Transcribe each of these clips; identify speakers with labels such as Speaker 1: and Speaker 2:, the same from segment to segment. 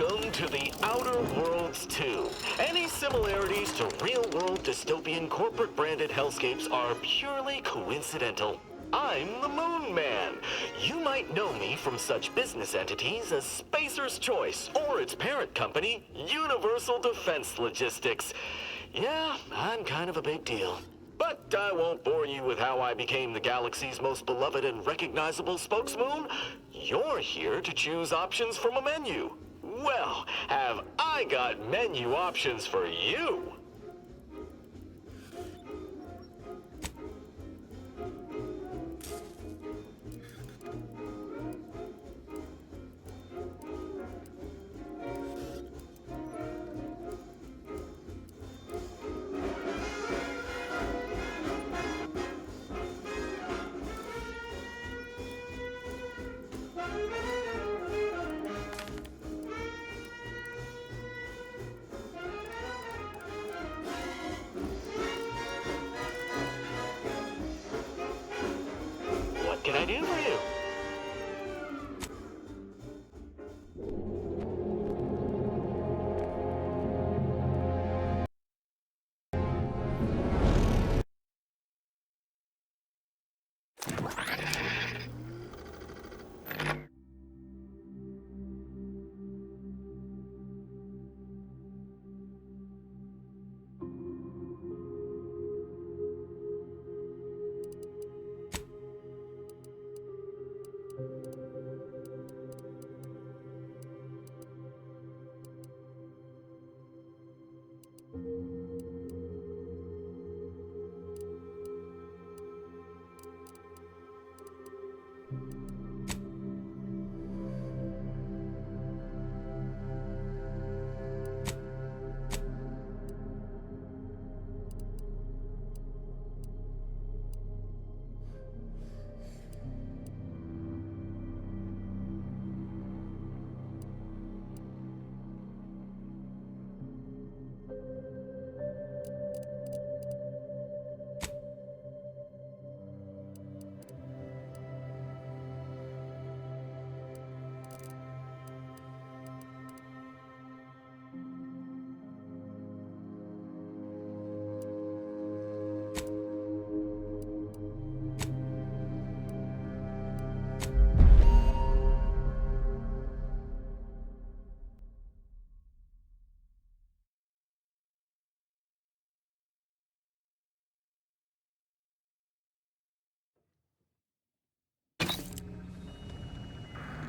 Speaker 1: Welcome to the Outer Worlds 2. Any similarities to real-world dystopian corporate-branded hellscapes are purely coincidental. I'm the Moon Man. You might know me from such business entities as Spacer's Choice or its parent company, Universal Defense Logistics. Yeah, I'm kind of a big deal. But I won't bore you with how I became the galaxy's most beloved and recognizable spokesmoon. You're here to choose options from a menu. Well, have I got menu options for you? What can I do for you?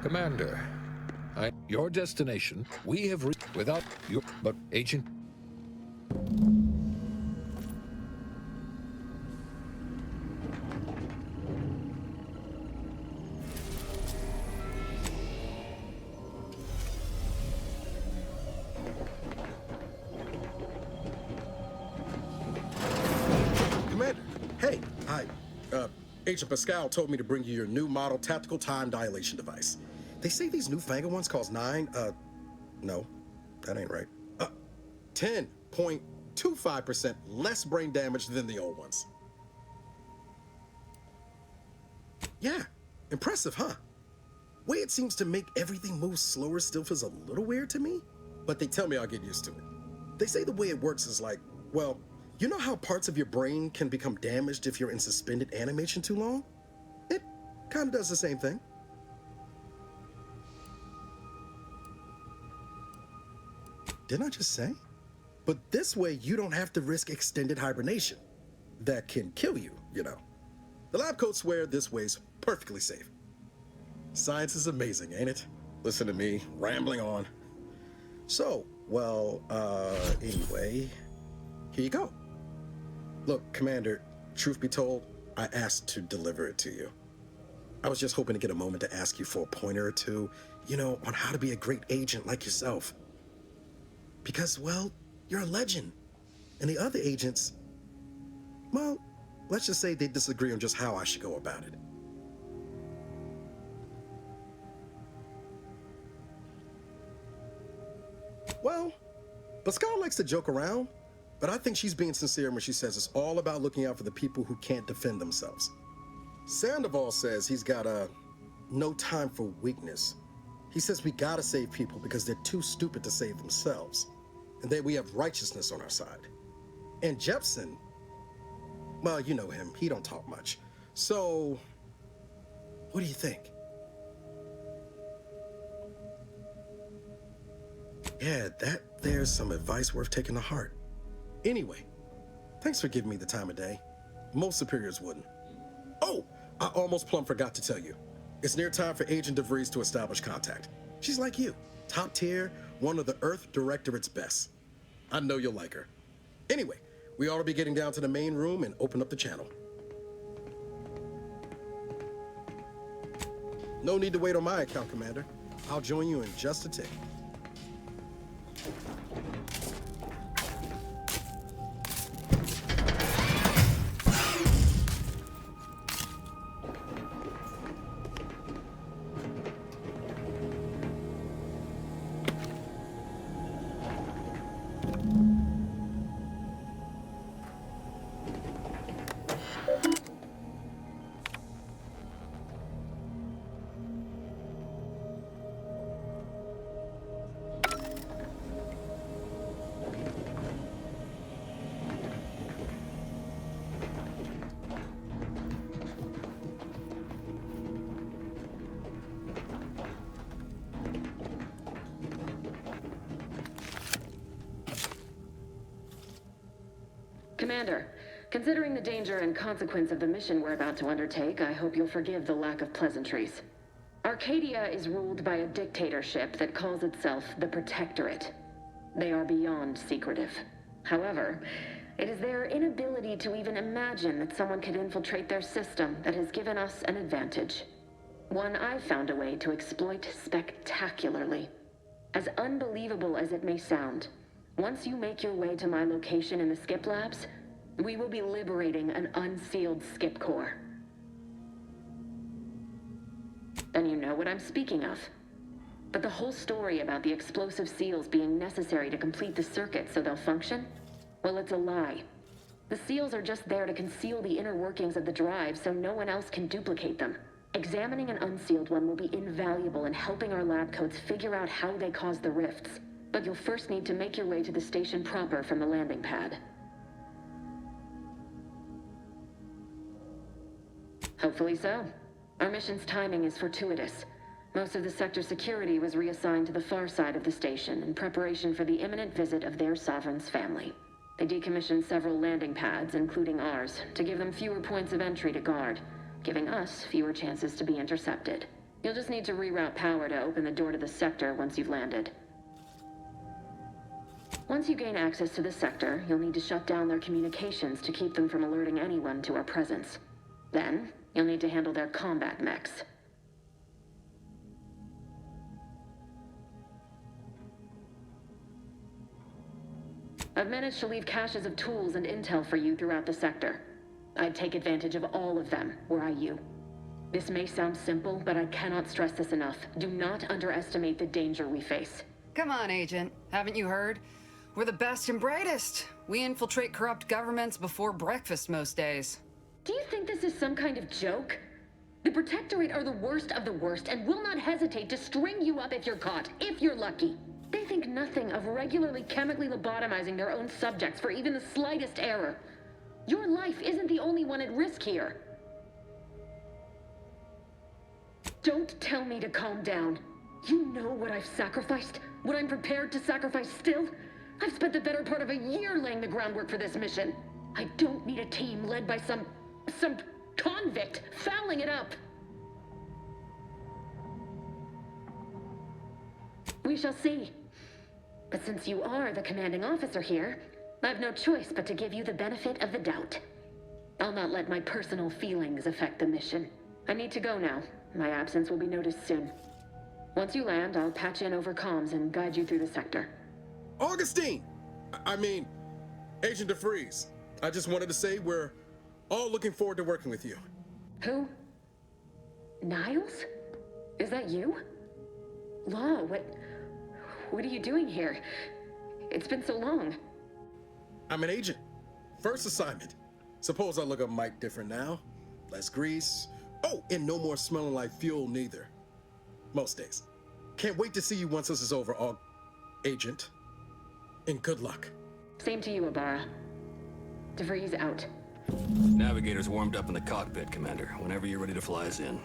Speaker 2: Commander, your destination, we have without you, but Agent...
Speaker 3: Commander, hey, Agent Pascal told me to bring you your new model tactical time dilation device. They say these newfangled ones cost no, that ain't right. 10.25% less brain damage than the old ones. Yeah, impressive, huh? Way it seems to make everything move slower still feels a little weird to me, but they tell me I'll get used to it. They say the way it works is like, well, you know how parts of your brain can become damaged if you're in suspended animation too long? It kind of does the same thing. Didn't I just say? But this way, you don't have to risk extended hibernation. That can kill you, you know. The lab coats swear this way's perfectly safe. Science is amazing, ain't it? Listen to me, rambling on. So, well, anyway, here you go. Look, Commander, truth be told, I asked to deliver it to you. I was just hoping to get a moment to ask you for a pointer or two, you know, on how to be a great agent like yourself. Because, well, you're a legend. And the other agents, well, let's just say they disagree on just how I should go about it. Well, Pascal likes to joke around, but I think she's being sincere when she says it's all about looking out for the people who can't defend themselves. Sandoval says he's got no time for weakness. He says we gotta save people because they're too stupid to save themselves, and that we have righteousness on our side. And Jepson, well, you know him, he don't talk much. So, what do you think? Yeah, there's some advice worth taking to heart. Anyway, thanks for giving me the time of day. Most superiors wouldn't. Oh, I almost plumb forgot to tell you. It's near time for Agent DeVries to establish contact. She's like you, top tier, one of the Earth Directorate's best. I know you'll like her. Anyway, we ought to be getting down to the main room and open up the channel. No need to wait on my account, Commander. I'll join you in just a tick.
Speaker 4: Commander, considering the danger and consequence of the mission we're about to undertake, I hope you'll forgive the lack of pleasantries. Arcadia is ruled by a dictatorship that calls itself the Protectorate. They are beyond secretive. However, it is their inability to even imagine that someone could infiltrate their system that has given us an advantage. One I've found a way to exploit spectacularly. As unbelievable as it may sound, once you make your way to my location in the Skip Labs, we will be liberating an unsealed Skip core. Then you know what I'm speaking of. But the whole story about the explosive seals being necessary to complete the circuit so they'll function? Well, it's a lie. The seals are just there to conceal the inner workings of the drive so no one else can duplicate them. Examining an unsealed one will be invaluable in helping our lab coats figure out how they cause the rifts. But you'll first need to make your way to the station proper from the landing pad. Hopefully so. Our mission's timing is fortuitous. Most of the sector security was reassigned to the far side of the station in preparation for the imminent visit of their sovereign's family. They decommissioned several landing pads, including ours, to give them fewer points of entry to guard, giving us fewer chances to be intercepted. You'll just need to reroute power to open the door to the sector once you've landed. Once you gain access to the sector, you'll need to shut down their communications to keep them from alerting anyone to our presence. Then, you'll need to handle their combat mechs. I've managed to leave caches of tools and intel for you throughout the sector. I'd take advantage of all of them, were I you. This may sound simple, but I cannot stress this enough. Do not underestimate the danger we face.
Speaker 5: Come on, Agent. Haven't you heard? We're the best and brightest. We infiltrate corrupt governments before breakfast most days.
Speaker 4: Do you think this is some kind of joke? The Protectorate are the worst of the worst and will not hesitate to string you up if you're caught, if you're lucky. They think nothing of regularly chemically lobotomizing their own subjects for even the slightest error. Your life isn't the only one at risk here. Don't tell me to calm down. You know what I've sacrificed, what I'm prepared to sacrifice still. I've spent the better part of a year laying the groundwork for this mission. I don't need a team led by some convict fouling it up. We shall see. But since you are the commanding officer here, I've no choice but to give you the benefit of the doubt. I'll not let my personal feelings affect the mission. I need to go now. My absence will be noticed soon. Once you land, I'll patch in over comms and guide you through the sector.
Speaker 3: Augustine! Agent DeVries. I just wanted to say we're all looking forward to working with you.
Speaker 4: Who? Niles? Is that you? Law, what are you doing here? It's been so long.
Speaker 3: I'm an agent. First assignment. Suppose I look a mite different now. Less grease. Oh, and no more smelling like fuel neither. Most days. Can't wait to see you once this is over, Agent. And good luck.
Speaker 4: Same to you, Ibarra. DeVries out.
Speaker 6: Navigator's warmed up in the cockpit, Commander. Whenever you're ready to fly us in.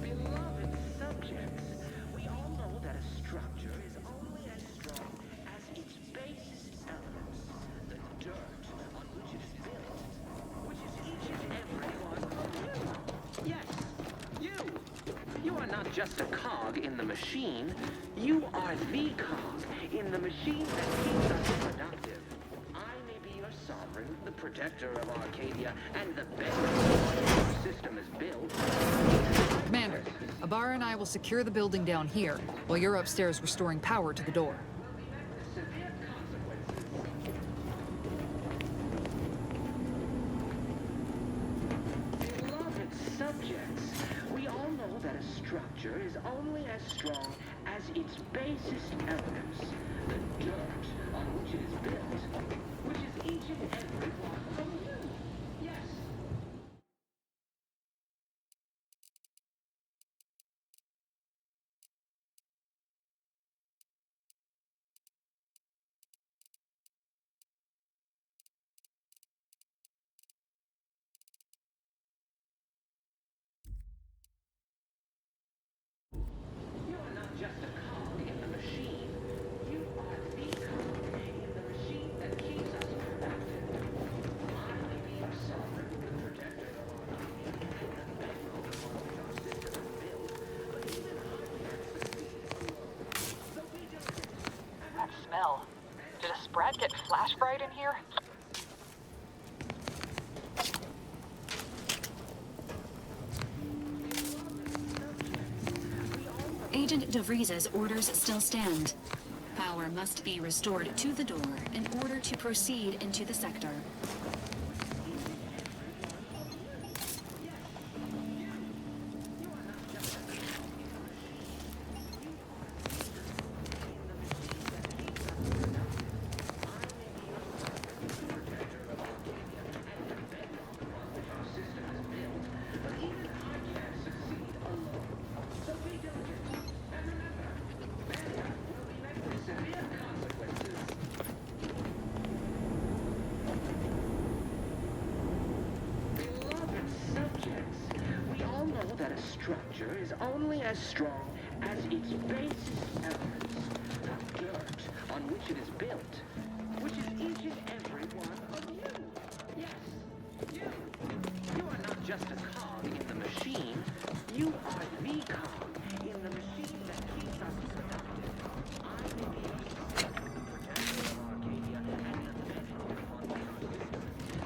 Speaker 7: Beloved subjects, we all know that a structure is only as strong as its basis elements, the dirt on which it is built, which is each and every one of you. Yes, you. You are not just a cog in the machine. You are the cog in the machine that keeps us productive. I may be your sovereign, the protector of Arcadia, and the best our system is built.
Speaker 5: Commander, Ibarra and I will secure the building down here, while you're upstairs restoring power to the door.
Speaker 7: Beloved subjects, we all know that a structure is only as strong as its basis elements, the dirt on which it is built, which is each and every one of you. Yes. You are not just a cog in the machine. You are the cog in the machine that keeps us productive. I may be your sovereign, the protector of Arcadia, and the bedrock upon which our system is built, but even I can't succeed alone. So be diligent.
Speaker 5: That smell. Did a Sprat get flash fried in here?
Speaker 8: Agent DeVries's orders still stand. Power must be restored to the door in order to proceed into the sector.
Speaker 7: Beloved subjects, we all know that a structure is only as strong as its basis elements, the dirt on which it is built, which is each and every one of you. Yes, you. You are not just a cog in the machine. You are the cog in the machine that keeps us productive. I may be your sovereign, the protector of Arcadia, and the bedrock upon which our system is built.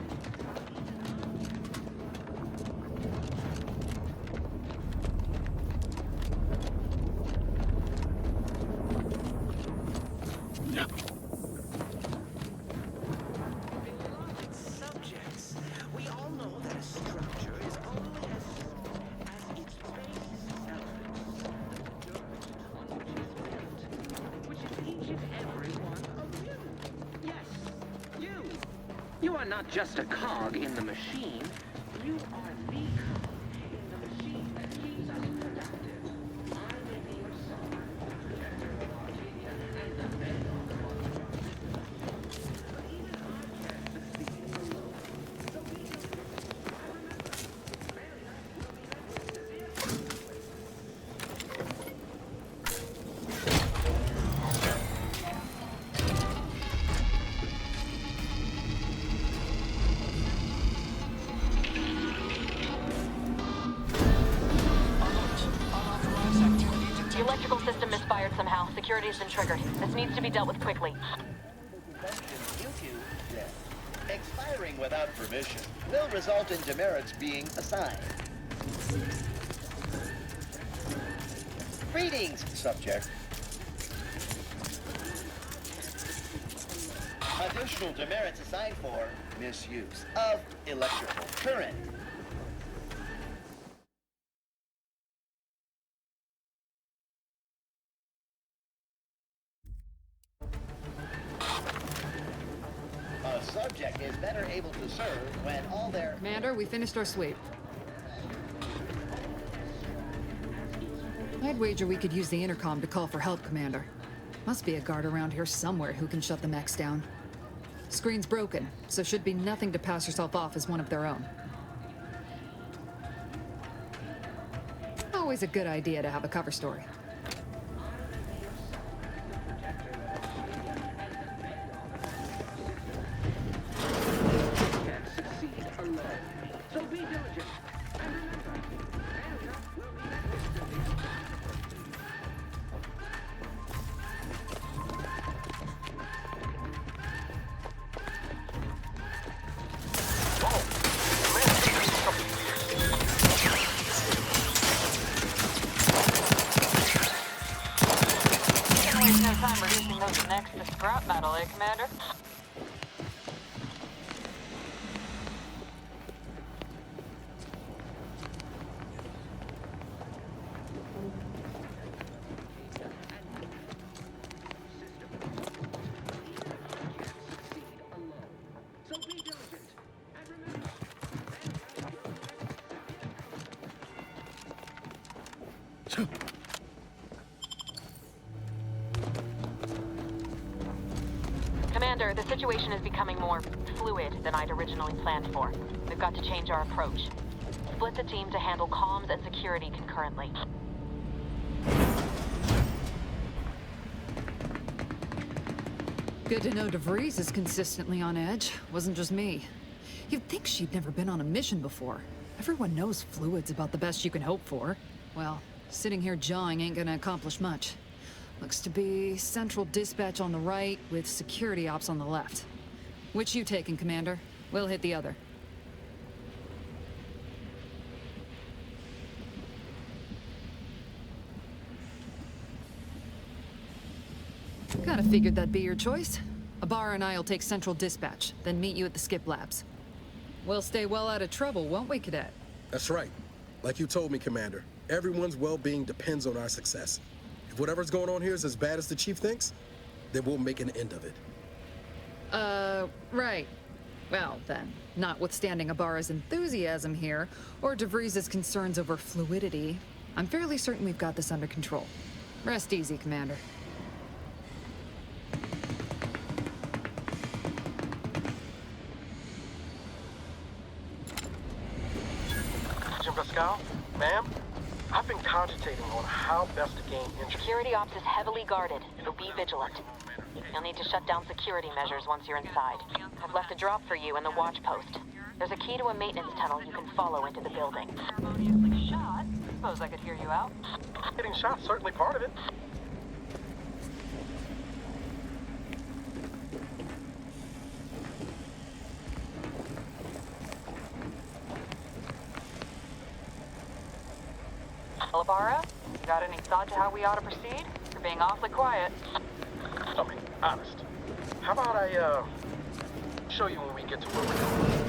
Speaker 7: Beloved subjects, we all know that a structure is only as strong as its basis elements, the dirt on which it is built, which is each and every one of you. Yes, you. You are not just a cog in the machine. You are the cog in the machine that keeps us productive. I may be your sovereign, the protector of Arcadia, and the bedrock upon which our system is built. But even I can't succeed alone. So be diligent.
Speaker 9: security's been triggered. This needs to be dealt with quickly.
Speaker 10: Due to death. Expiring without permission will result in demerits being assigned. Greetings, subject. Additional demerits assigned for misuse of electrical current. A subject is better able to serve when all their...
Speaker 5: Commander, we finished our sweep. I'd wager we could use the intercom to call for help, Commander. Must be a guard around here somewhere who can shut the mechs down. Screen's broken, so should be nothing to pass yourself off as one of their own. Always a good idea to have a cover story.
Speaker 9: Reducing those necks to scrap metal, eh, Commander? Commander, the situation is becoming more fluid than I'd originally planned for. We've got to change our approach. Split the team to handle comms and security concurrently.
Speaker 5: Good to know DeVries is consistently on edge. Wasn't just me. You'd think she'd never been on a mission before. Everyone knows fluid's about the best you can hope for. Well, sitting here jawing ain't gonna accomplish much. Looks to be central dispatch on the right with security ops on the left. Which you taking, Commander? We'll hit the other. Kinda figured that'd be your choice. Ibarra and I'll take central dispatch, then meet you at the skip labs. We'll stay well out of trouble, won't we, Cadet?
Speaker 3: That's right. Like you told me, Commander, everyone's well-being depends on our success. If whatever's going on here is as bad as the Chief thinks, then we'll make an end of it.
Speaker 5: Right. Well, then, notwithstanding Ibarra's enthusiasm here, or DeVries' concerns over fluidity, I'm fairly certain we've got this under control. Rest easy, Commander.
Speaker 11: Agent Pascal, ma'am, I've been cogitating on how best to gain interest.
Speaker 9: Security ops is heavily guarded, so be vigilant. You'll need to shut down security measures once you're inside. I've left a drop for you in the watch post. There's a key to a maintenance tunnel you can follow into the building. Ceremoniously shot? Suppose I could hear you out.
Speaker 11: Getting shot, certainly part of it.
Speaker 9: Ibarra, you got any thought to how we ought to proceed? You're being awfully quiet.
Speaker 11: I mean, honest. How about I, show you when we get to where we're going?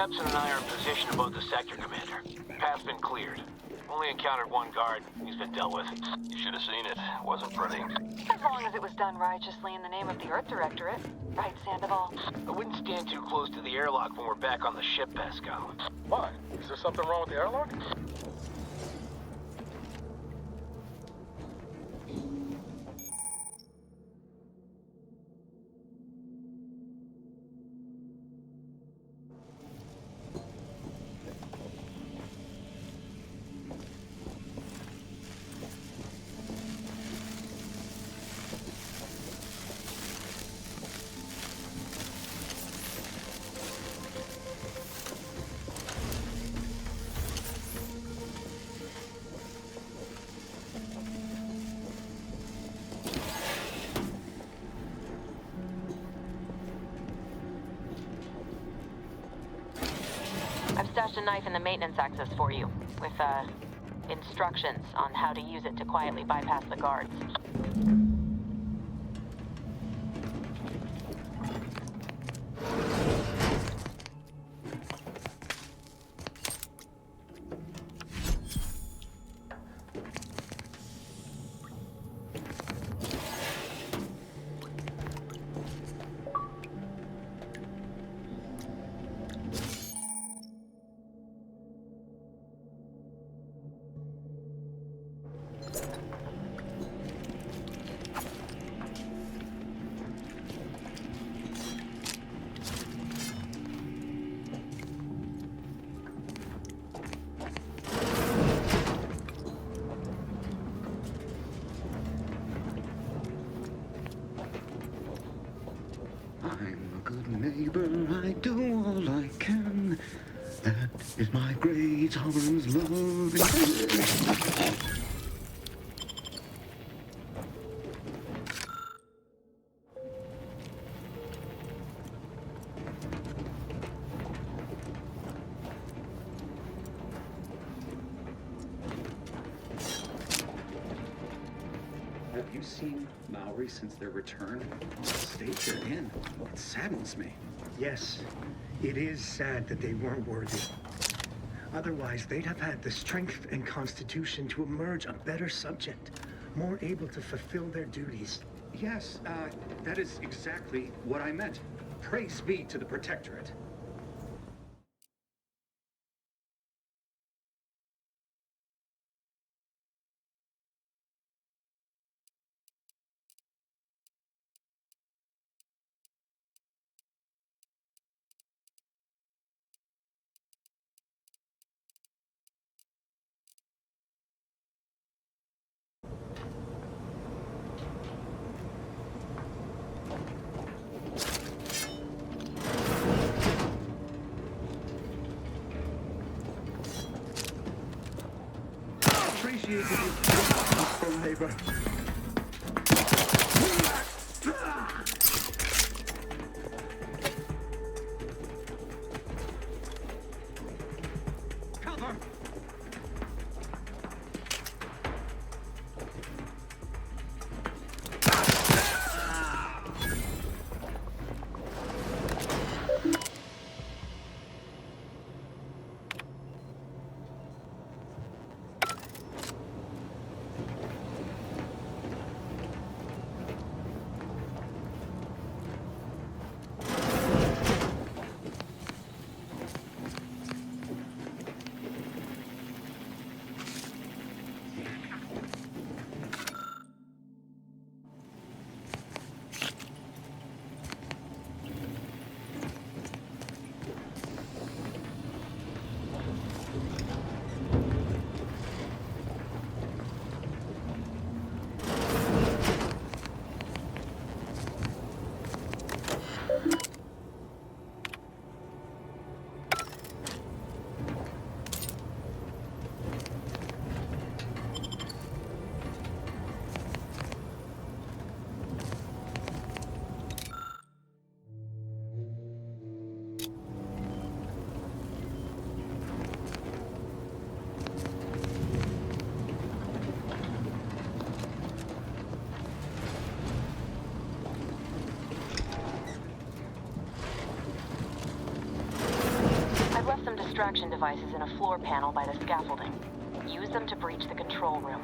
Speaker 12: Jepson and I are in position above the sector, Commander. Path's been cleared. Only encountered one guard. He's been dealt with.
Speaker 11: You should have seen it. Wasn't pretty.
Speaker 9: As long as it was done righteously in the name of the Earth Directorate. Right, Sandoval?
Speaker 12: I wouldn't stand too close to the airlock when we're back on the ship, Pascal.
Speaker 11: Why? Is there something wrong with the airlock?
Speaker 9: I've stashed a knife in the maintenance access for you, with, instructions on how to use it to quietly bypass the guards.
Speaker 13: I'm a good neighbor, I do all I can. That is my great arms loving.
Speaker 14: Have you seen Maori since their return? The state they're in. It saddens me.
Speaker 15: Yes, it is sad that they weren't worthy. Otherwise, they'd have had the strength and constitution to emerge a better subject, more able to fulfill their duties.
Speaker 14: Yes, that is exactly what I meant. Praise be to the Protectorate.
Speaker 15: Appreciate you, neighbor.
Speaker 13: Cover!
Speaker 9: extraction devices in a floor panel by the scaffolding. Use them to breach the control room.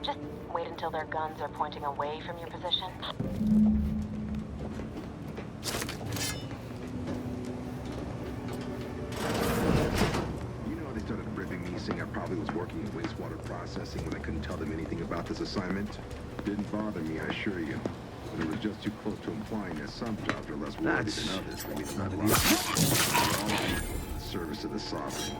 Speaker 9: Just wait until their guns are pointing away from your position.
Speaker 16: They started ripping me, saying I probably was working in wastewater processing when I couldn't tell them anything about this assignment. Didn't bother me, I assure you. But it was just too close to implying that some jobs are less worthy than others for me to not allow. Service to the sovereign.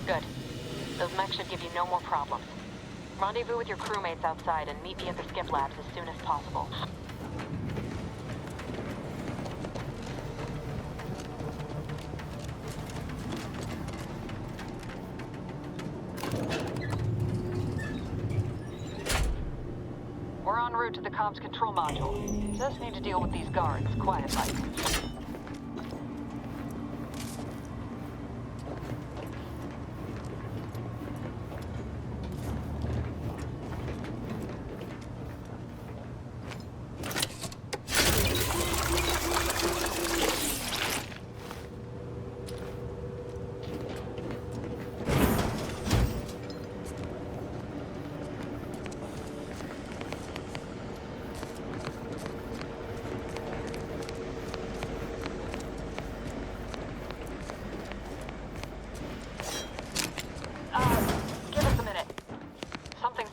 Speaker 9: Good. Those mechs should give you no more problems. Rendezvous with your crewmates outside and meet me at the skip labs as soon as possible. We're en route to the comms control module. Just need to deal with these guards, quietly.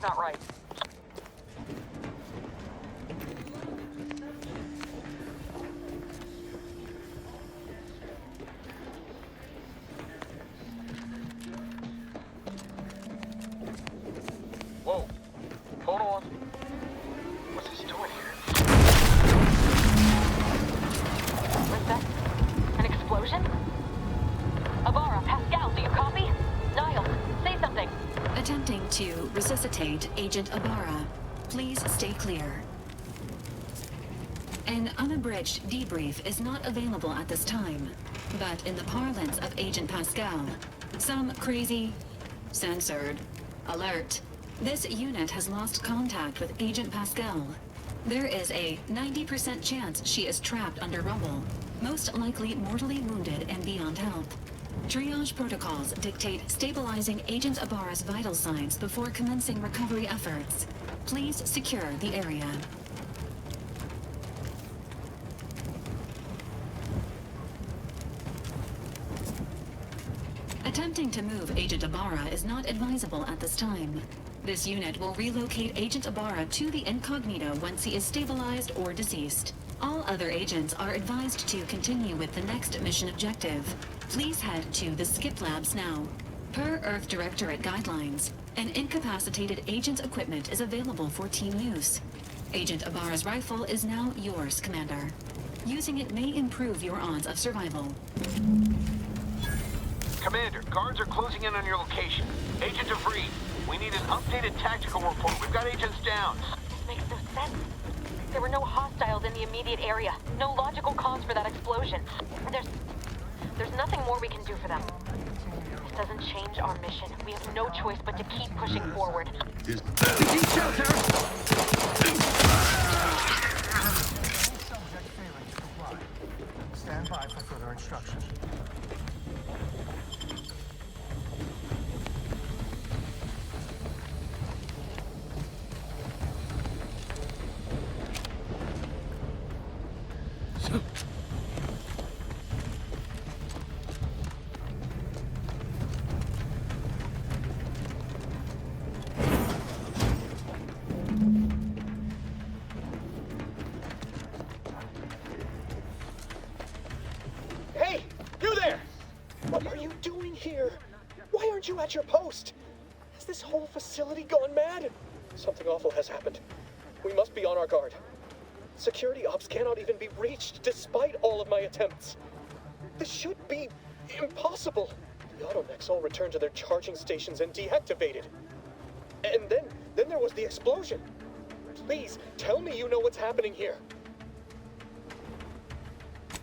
Speaker 9: Not right.
Speaker 11: Whoa. Hold on. What's this doing here?
Speaker 9: What's that? An explosion? Avara, Pascal, do you copy? Niles, say something.
Speaker 8: Attempting to resuscitate Agent Ibarra. Please stay clear. An unabridged debrief is not available at this time, but in the parlance of Agent Pascal, some crazy, censored, alert. This unit has lost contact with Agent Pascal. There is a 90% chance she is trapped under rubble, most likely mortally wounded and beyond help. Triage protocols dictate stabilizing Agent Ibarra's vital signs before commencing recovery efforts. Please secure the area. Attempting to move Agent Ibarra is not advisable at this time. This unit will relocate Agent Ibarra to the incognito once he is stabilized or deceased. All other agents are advised to continue with the next mission objective. Please head to the skip labs now. Per Earth Directorate guidelines, an incapacitated agent's equipment is available for team use. Agent Ibarra's rifle is now yours, Commander. Using it may improve your odds of survival.
Speaker 12: Commander, guards are closing in on your location. Agent DeVries, we need an updated tactical report. We've got agents down.
Speaker 9: This makes no sense. There were no hostiles in the immediate area. No logical cause for that explosion. There's nothing more we can do for them. This doesn't change our mission. We have no choice but to keep pushing forward.
Speaker 11: Subject failing to comply. Stand by for further instructions.
Speaker 17: Hey, you there! What are you doing here? Why aren't you at your post? Has this whole facility gone mad? Something awful has happened. We must be on our guard. Security ops cannot even be reached despite all of my attempts. This should be impossible. The automechs all returned to their charging stations and deactivated. And then there was the explosion. Please, tell me you know what's happening here.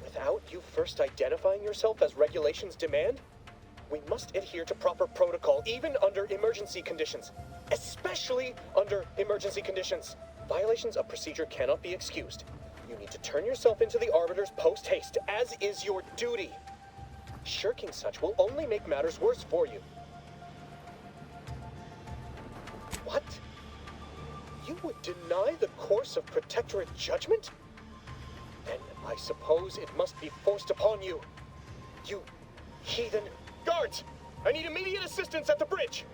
Speaker 17: Without you first identifying yourself as regulations demand, we must adhere to proper protocol even under emergency conditions. Especially under emergency conditions. Violations of procedure cannot be excused. You need to turn yourself into the Arbiter's post-haste, as is your duty. Shirking such will only make matters worse for you. What? You would deny the course of protectorate judgment? Then I suppose it must be forced upon you. You heathen. Guards! I need immediate assistance at the bridge!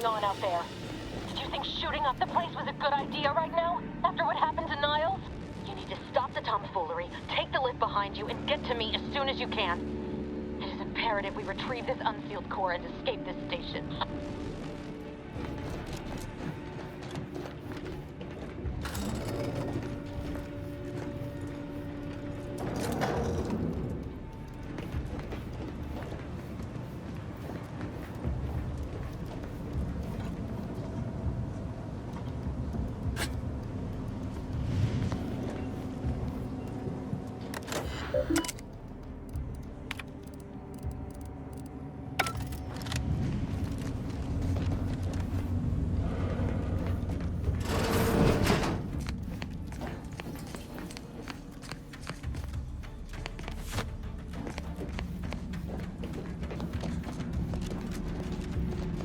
Speaker 9: On out there. Did you think shooting up the place was a good idea right now? After what happened to Niles? You need to stop the tomfoolery, take the lift behind you, and get to me as soon as you can. It is imperative we retrieve this unsealed core and escape this station.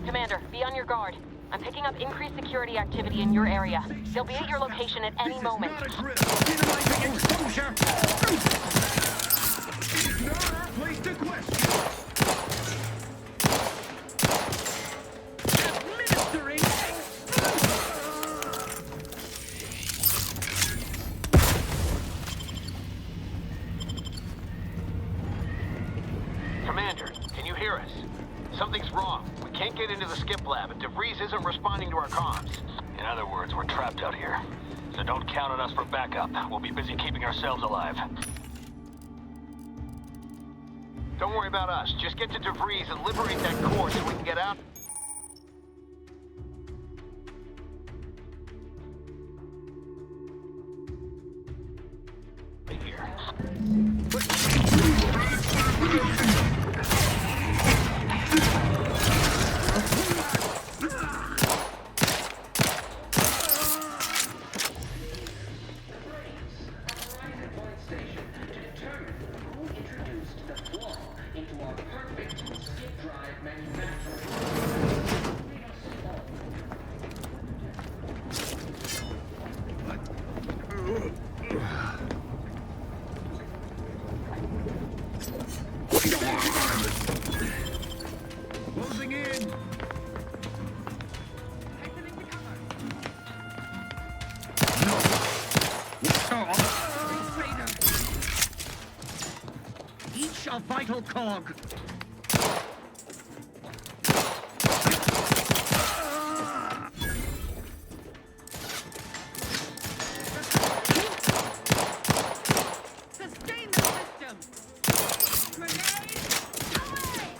Speaker 9: Commander, be on your guard. I'm picking up increased security activity in your area. They'll be at your location at any moment.
Speaker 13: Not a grip. Minimizing exposure. It is not our place to question. Administering.
Speaker 12: Commander, can you hear us? Something's wrong. We can't get into the skip lab, and DeVries isn't responding to our comms. In other words, we're trapped out here. So don't count on us for backup. We'll be busy keeping ourselves alive. Don't worry about us. Just get to DeVries and liberate that core so we can get out.
Speaker 13: a vital cog.
Speaker 18: Sustain the system! Grenade! Away!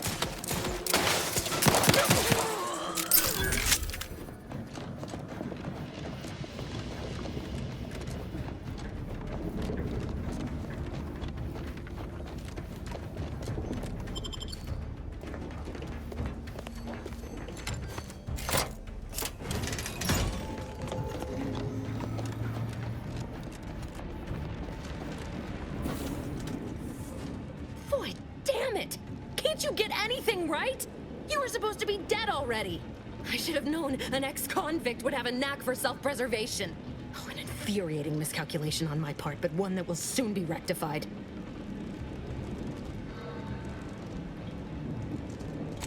Speaker 19: Boy, damn it! Can't you get anything right? You were supposed to be dead already. I should have known an ex-convict would have a knack for self-preservation. Oh, an infuriating miscalculation on my part, but one that will soon be rectified.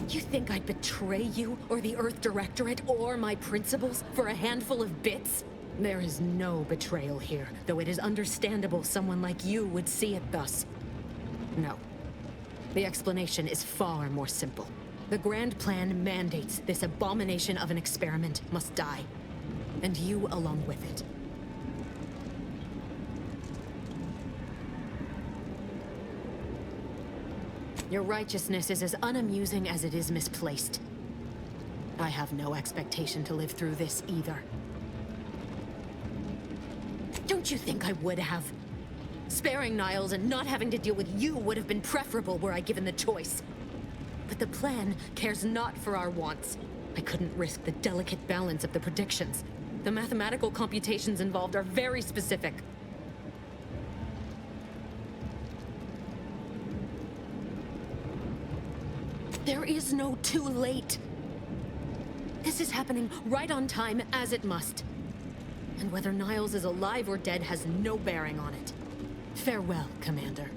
Speaker 19: You think I'd betray you, or the Earth Directorate, or my principals for a handful of bits? There is no betrayal here, though it is understandable someone like you would see it thus. No. The explanation is far more simple. The grand plan mandates this abomination of an experiment must die. And you along with it. Your righteousness is as unamusing as it is misplaced. I have no expectation to live through this either. Don't you think I would have? Sparing Niles and not having to deal with you would have been preferable were I given the choice. But the plan cares not for our wants. I couldn't risk the delicate balance of the predictions. The mathematical computations involved are very specific. There is no too late. This is happening right on time, as it must. And whether Niles is alive or dead has no bearing on it. Farewell, Commander.